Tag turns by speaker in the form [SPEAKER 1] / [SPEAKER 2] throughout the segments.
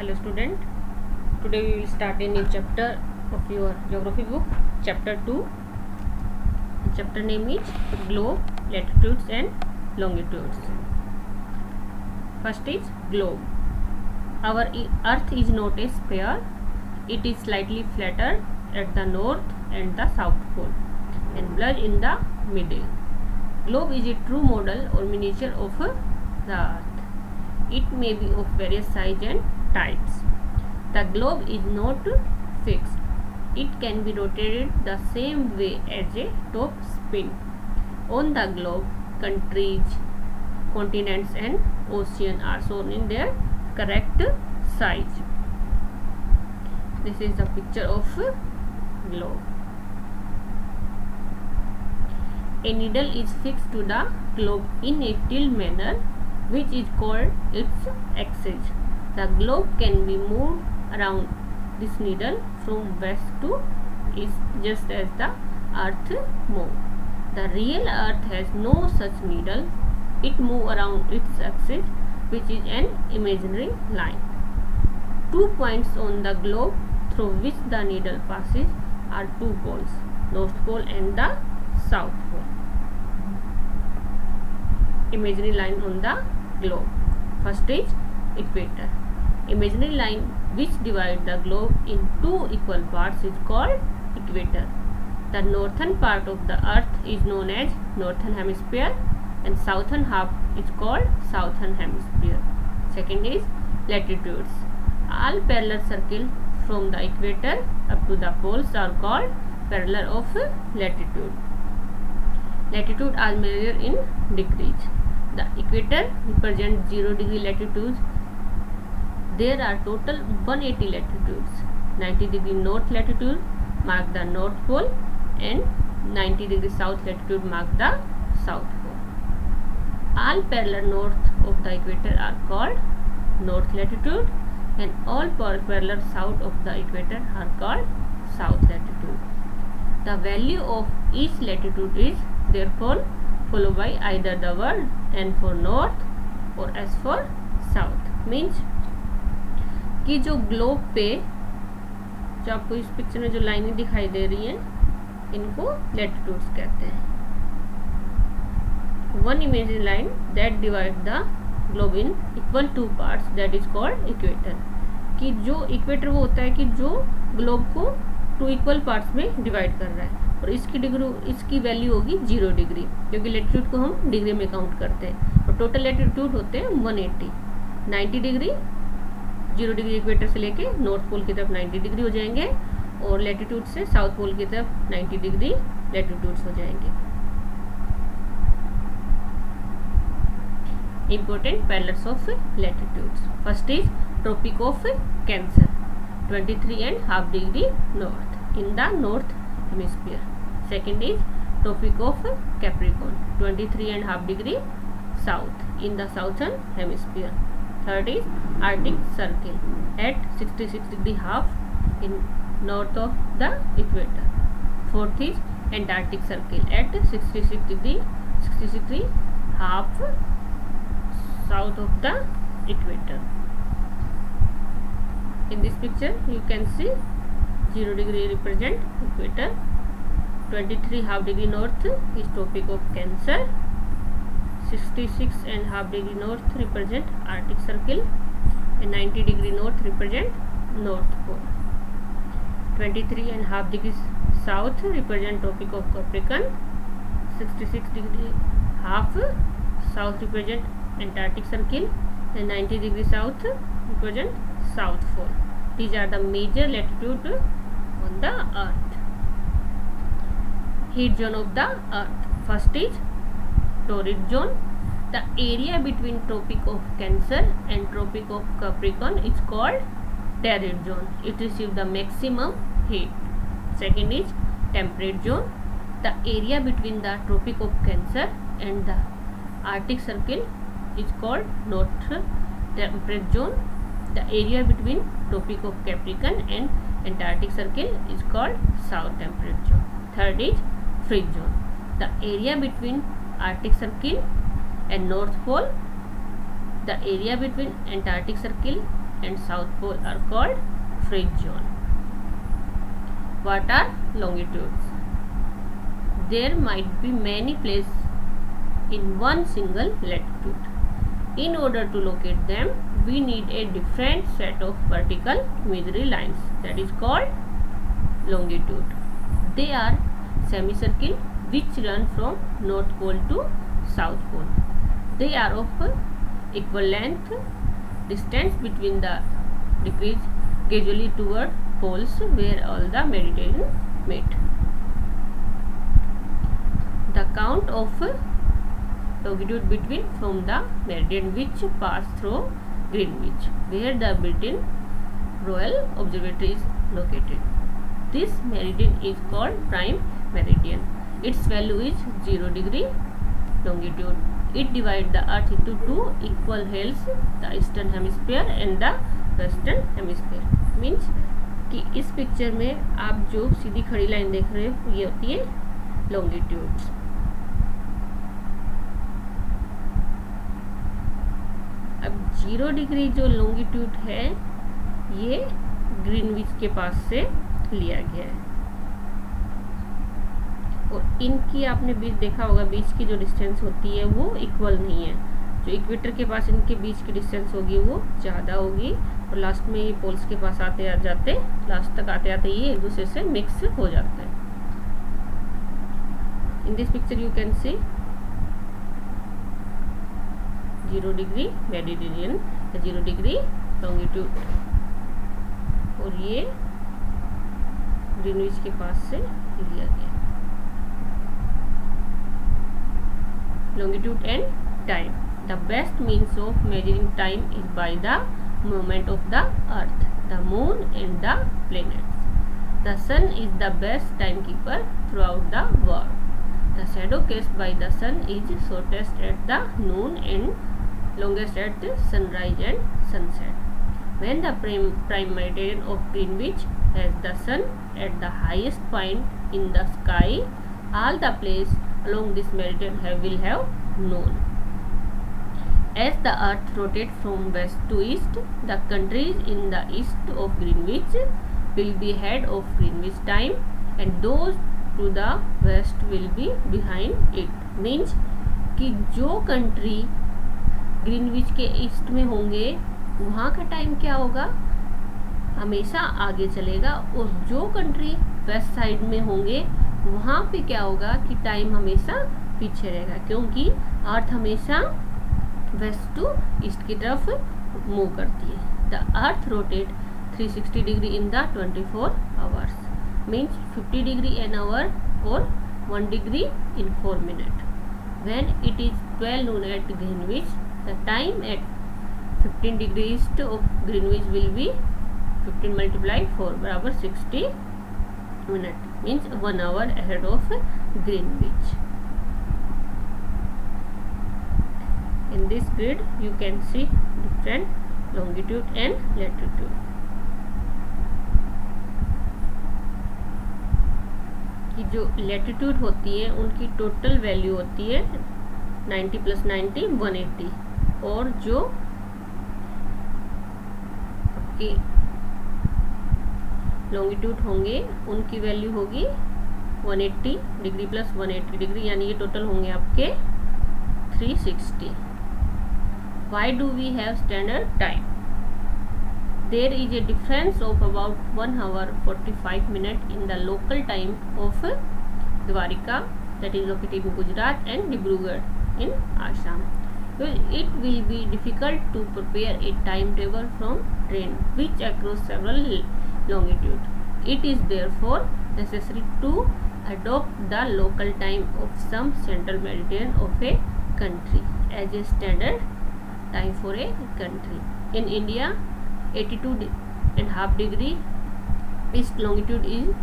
[SPEAKER 1] Hello student, today we will start a new chapter of your geography book, chapter 2. The chapter name is globe, latitudes and longitudes. First is globe. Our earth is not a sphere, it is slightly flatter at the north and the south pole and blurred in the middle. Globe is a true model or miniature of the earth. It may be of various size and types. The globe is not fixed. It can be rotated the same way as a top spin. On the globe, countries, continents and oceans are shown in their correct size. This is the picture of globe. A needle is fixed to the globe in a tilt manner, which is called its axis. The globe can be moved around this needle from west to east just as the earth moves. The real earth has no such needle. It moves around its axis, which is an imaginary line. 2 points on the globe through which the needle passes are 2 poles, North Pole and the South Pole. Imaginary line on the globe. First is equator. Imaginary line which divides the globe in 2 equal parts is called equator. The northern part of the earth is known as northern hemisphere and southern half is called southern hemisphere. Second is latitudes. All parallel circles from the equator up to the poles are called parallel of latitude. Latitude are measured in degrees. The equator represents 0 degree latitudes. There are total 180 latitudes. 90 degree north latitude mark the North Pole and 90 degree south latitude mark the South Pole. All parallel north of the equator are called north latitude and all parallel south of the equator are called south latitude. The value of each latitude is therefore followed by either the word N for north or S for south. Means कि जो globe पे जो आपको इस picture में जो लाइनें दिखाई दे रही हैं इनको लैटिट्यूड्स कहते हैं. One imaginary line that divide the globe in equal 2 parts that is called equator. कि जो इक्वेटर वो होता है कि जो ग्लोब को 2 इक्वल पार्ट्स में डिवाइड कर रहा है और इसकी वैल्यू होगी 0 डिग्री क्योंकि लैटिट्यूड को हम डिग्री में काउंट करते हैं और टोटल लैटिट्यूड होते हैं 180. 90 डिग्री 0 डिग्री इक्वेटर से लेके नॉर्थ पोल की तरफ 90 डिग्री हो जाएंगे और लैटिट्यूड से साउथ पोल की तरफ 90 डिग्री लैटिट्यूड्स हो जाएंगे. Important parallels of latitudes. First is Tropic of Cancer 23.5 degree north in the north hemisphere. Second is Tropic of Capricorn 23.5 degree south in the southern hemisphere. Third is Arctic Circle at 66 degree half in north of the equator. Fourth is Antarctic Circle at 66 degree half south of the equator. In this picture you can see 0 degree represent equator, 23.5 degree north is Tropic of Cancer, 66.5 degree north represent Arctic Circle and 90 degree north represent North Pole. 23.5 degrees south represent Tropic of Capricorn, 66 degree half south represent Antarctic Circle and 90 degree south represent South Pole. These are the major latitude on the earth. Heat zone of the earth. First is torrid zone. The area between Tropic of Cancer and Tropic of Capricorn is called torrid zone. It receives the maximum heat. Second is temperate zone. The area between the Tropic of Cancer and the Arctic Circle is called north temperate zone. The area between Tropic of Capricorn and Antarctic Circle is called south temperate zone. Third is freeze zone. The area between Arctic Circle and North Pole, the area between Antarctic Circle and South Pole are called fringe zone. What are longitudes? There might be many places in one single latitude. In order to locate them, we need a different set of vertical imaginary lines that is called longitude. They are semicircle which run from North Pole to South Pole. They are of equal length. Distance between the decrease gradually toward poles where all the meridians meet. The count of longitude between from the meridian which pass through Greenwich, where the Britain Royal Observatory is located. This meridian is called prime meridian. Its value is 0 degree longitude. It divides the earth into two equal halves, the eastern hemisphere and the western hemisphere. Means कि इस picture में आप जो सीधी खड़ी line देख रहे हो ये होती है लॉन्गिट्यूड्स. अब 0 डिग्री जो लॉन्गिट्यूड है ये ग्रीनविच के पास से लिया गया है और इनकी आपने बीच देखा होगा, बीच की जो डिस्टेंस होती है वो इक्वल नहीं है. जो इक्वेटर के पास इनके बीच की डिस्टेंस होगी वो ज़्यादा होगी और लास्ट में ये पोल्स के पास आते लास्ट तक आते आते ये एक दूसरे से मिक्स हो जाते हैं. In this picture you can see 0 degree Mediterranean, 0 degree longitude और ये ग्रीनविच के पास से लिया गया. Longitude and time. The best means of measuring time is by the movement of the earth, the moon and the planets. The sun is the best timekeeper throughout the world. The shadow cast by the sun is shortest at the noon and longest at the sunrise and sunset. When the prime meridian of Greenwich has the sun at the highest point in the sky, all the places along this meridian will have noon. As the earth rotates from west to east, the countries in the east of Greenwich will be ahead of Greenwich time and those to the west will be behind it. Means कि जो country Greenwich के east में होंगे वहाँ का time क्या होगा, हमेशा आगे चलेगा और जो कंट्री वेस्ट साइड में होंगे वहाँ पे क्या होगा कि टाइम हमेशा पीछे रहेगा, क्योंकि अर्थ हमेशा वेस्ट टू ईस्ट की तरफ मूव करती है. The Earth rotate 360 degree in the 24 hours. Means 50 degree an hour और 1 degree in 4 minute. When it is 12 noon at Greenwich, the time at 15 degree east of Greenwich will be 15 multiply 4 बराबर 60 minute. Means 1 hour ahead of Greenwich. In this grid you can see different longitude and latitude. कि जो latitude होती है उनकी total value होती है 90 + 90 180 और जो आपकी लॉन्गिट्यूड होंगे उनकी वैल्यू होगी 180 डिग्री प्लस 180 डिग्री, यानी ये टोटल होंगे आपके 360. Why do we have standard time? There is a difference of about 1 hour 45 minutes in the local time of Dwarka that is located in Gujarat and Dibrugarh in Assam. It will be difficult to prepare a timetable from train which across several longitude. It is therefore necessary to adopt the local time of some central meridian of a country as a standard time for a country. In India, 82.5 degree east longitude is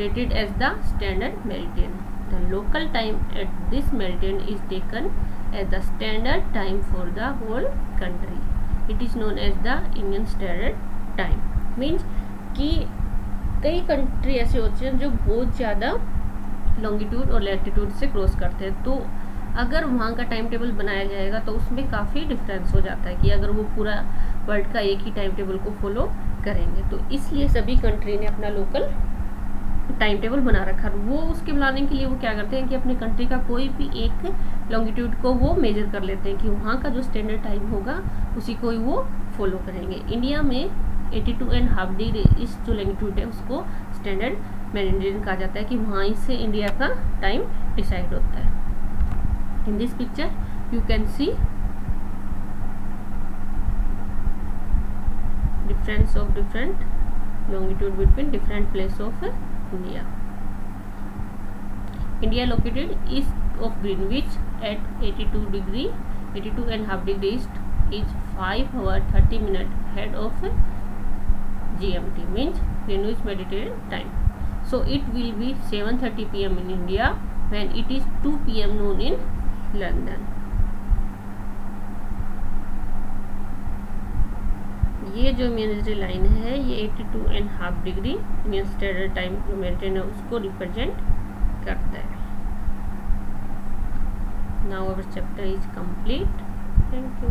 [SPEAKER 1] treated as the standard meridian. The local time at this meridian is taken as the standard time for the whole country. It is known as the Indian Standard Time. Means कि कई country ऐसे होते हैं जो बहुत ज़्यादा longitude और latitude से क्रॉस करते हैं, तो अगर वहाँ का टाइम टेबल बनाया जाएगा तो उसमें काफ़ी डिफरेंस हो जाता है कि अगर वो पूरा वर्ल्ड का एक ही टाइम टेबल को फॉलो करेंगे। तो इसलिए सभी कंट्री ने अपना लोकल टाइम टेबल बना रखा है। वो उसके बनाने के लिए वो क्या करते हैं कि अपने कंट्री का कोई भी एक लॉन्गिट्यूड को वो मेजर कर लेते हैं कि वहाँ का जो स्टैंडर्ड टाइम होगा उसी को ही वो फॉलो करेंगे। इंडिया में 82.5 डिग्री इस जो लॉन्गिट्यूड है उसको स्टैंडर्ड मेरिडियन कहा जाता है कि वहाँ से इंडिया का टाइम डिसाइड होता है। In this picture you can see difference of different longitude between different place of India. India located east of Greenwich at 82.5 degree east is 5 hours 30 minutes ahead of GMT, means Greenwich Mediterranean time. So it will be 7:30 PM in India when it is 2 PM noon in London. ये जो imaginary line है ये 82.5 degree Indian standard time जो maintain है उसको represent करता है। Now our chapter is complete. Thank you.